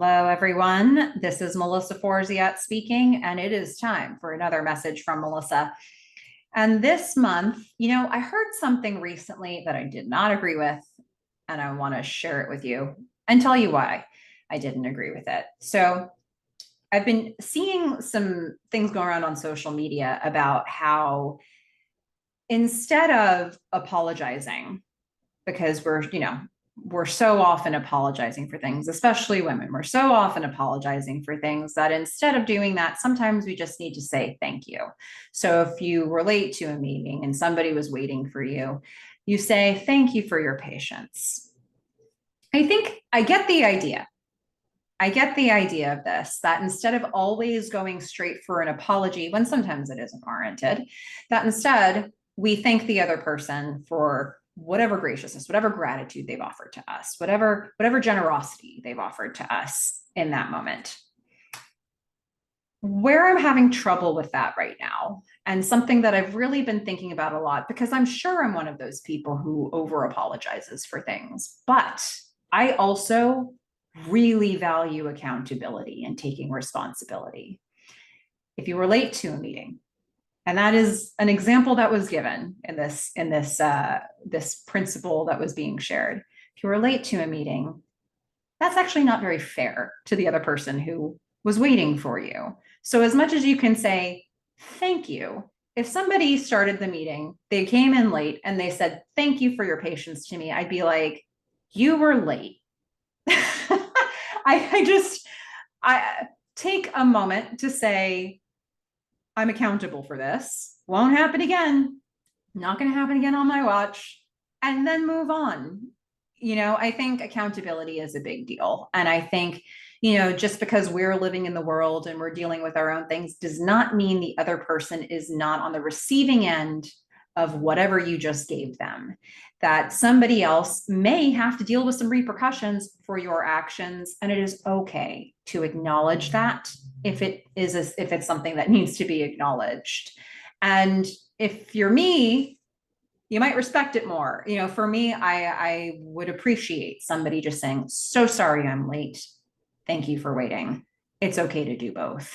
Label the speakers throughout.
Speaker 1: Hello, everyone. This is Melissa Forziat speaking, and it is time for another message from Melissa. And this month, I heard something recently that I did not agree with, and I want to share it with you and tell you why I didn't agree with it. So, I've been seeing some things going around on social media about how instead of apologizing, because we're so often apologizing for things, especially women. We're so often apologizing for things that instead of doing that, sometimes we just need to say thank you. So if you were late to a meeting and somebody was waiting for you, you say, thank you for your patience. I think I get the idea. I get the idea of this, that instead of always going straight for an apology, when sometimes it isn't warranted, that instead we thank the other person for whatever graciousness, whatever gratitude they've offered to us, whatever generosity they've offered to us in that moment. Where I'm having trouble with that right now, and something that I've really been thinking about a lot, because I'm sure I'm one of those people who over apologizes for things, but I also really value accountability and taking responsibility. If you were late to a meeting, and that is an example that was given in this principle that was being shared. If you were late to a meeting, that's actually not very fair to the other person who was waiting for you. So as much as you can say, thank you, if somebody started the meeting, they came in late and they said, thank you for your patience to me, I'd be like, you were late. I take a moment to say, I'm accountable for this. Won't happen again. Not going to happen again on my watch. And then move on. I think accountability is a big deal. And I think, just because we're living in the world and we're dealing with our own things does not mean the other person is not on the receiving end of whatever you just gave them. That somebody else may have to deal with some repercussions for your actions. And it is okay to acknowledge that if it's something that needs to be acknowledged. And if you're me, you might respect it more. For me, I would appreciate somebody just saying, so sorry I'm late. Thank you for waiting. It's okay to do both.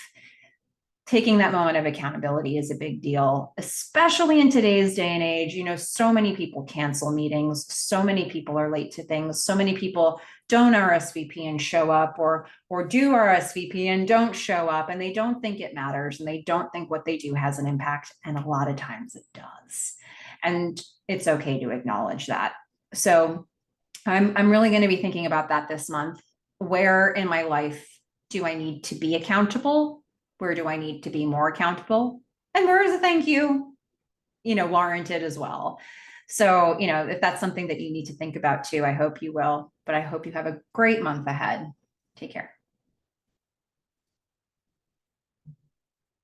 Speaker 1: Taking that moment of accountability is a big deal, especially in today's day and age. So many people cancel meetings. So many people are late to things. So many people don't RSVP and show up, or do RSVP and don't show up, and they don't think it matters, and they don't think what they do has an impact. And a lot of times it does. And it's okay to acknowledge that. So I'm really going to be thinking about that this month. Where in my life do I need to be accountable? Where do I need to be more accountable? And where is a thank you, warranted as well? So, if that's something that you need to think about too, I hope you will. But I hope you have a great month ahead. Take care.